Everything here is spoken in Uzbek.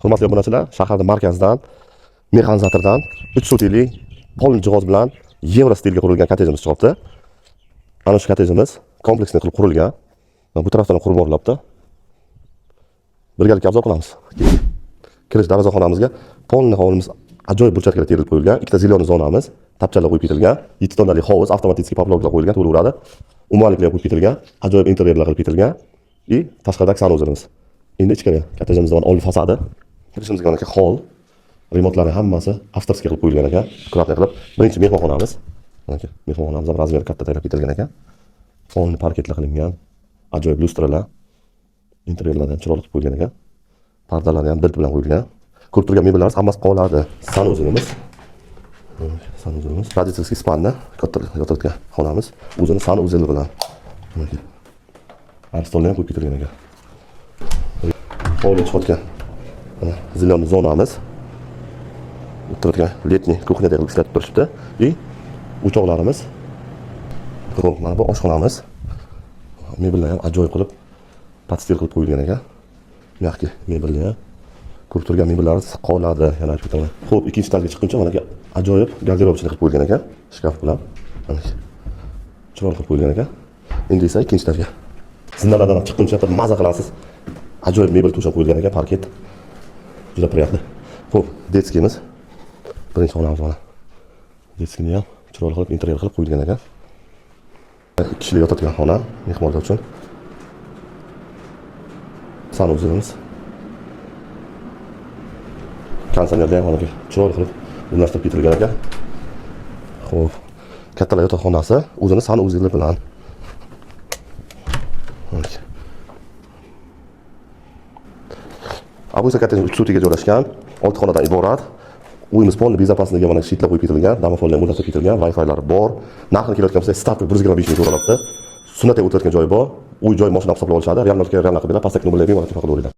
Hurmatli obunachilar, shaharda markazdan, mexanizatordan 3 sotiylik polni jihoz bilan Yevro stilga qurilgan kottejimiz chiqibdi. Mana shu kottejimiz kompleksni qilib qurilgan. Bu tarafdan qurib borilibdi. Birgalikda obzor qilamiz. Kirish darvozaxonamizga polni hovlimiz ajoyib burchaklarda terilib qo'yilgan. Ikkita zilyon zonamiz, tapchalar qo'yib ketilgan. 7 tonnali hovuz, avtomatik poploglar qo'yilgan, to'laveradi. Umumanliklar qo'yib ketilgan, ajoyib interyerlar qilib ketilgan. И tashqaridagi sanuzimiz. Endi ichkari kottejimizning old fasadi. Kirishimizga mana hol, remontlari hammasi avtorskiy qilib qo'yilgan ekan. Akkuratli qilib. Birinchi mehmonxonamiz. Mana mehmonxonamiz ham razmeri katta tayyorlab ketilgan ekan. Polni parketlar qilingan, ajoyib lustralar, interyerlar ham chiroyli qilib qo'yilgan ekan. Pardalar ham bilt bilan qo'yilgan. Ko'rib turgan mebellar hammasi qoladi. Sanuzimiz. Sanuzimiz radiatorskiy spanna, katta yotadigan xonamiz. O'zini sanuzeli bilan. Arstollar ham qo'yib ketilgan ekan. Hovli chiqotgan. Zilyon zonamiz. O'tirgan letniy kuxnyada qilib ishlatib turishibdi. И o'choqlarimiz. Mana bu oshxonamiz. Mebellar ham ajoyib qilib patstir qilib qo'yilgan ekan. Yaxki mebellar. Ko'rib turgan mebellar qoladi, yana aytib o'taman. Xo'p, ikkinchi etajga chiqquncha mana ajoyib garderobchilik qilib qo'yilgan ekan, shkaf bilan. Mana chiroyli qilib qo'yilgan ekan. Endi esa ikkinchi etajga. Zindalardan chiqquncha maza qilasiz. Ajoyib mebel to'shab qo'yilgan ekan, parket. Juda priятно. Xo'p, detskimiz. Birinchi xonamiz mana. Detskini ham chiroyli qilib interyer qilib qo'yilgan ekan. 2 kishilik yotadigan xona, mehmonlar uchun. Sanuzimiz. Konditsionerda ham mana chiroyli qilib o'rnashtirib ketilgan ekan. Xo'p, kattalar yotoqxonasi o'zini sanuzeli bilan. Bu esa kottejning 3 sutiga joylashgan, 6 xonadan iborat. Uyimiz polni bezopasligiga mana shitlar qo'yib ketilgan, domofonlar o'rnatilib ketilgan, Wi-Fi'lar bor. Narxini kelayotgan bo'lsa, start 125 ming to'lanibdi. Sunnatga o'tayotgan joyi bor. Uy joy mashina hisoblab olishadi. Real qilib beradi, pastak nobellarga mana shu qilib o'raydi.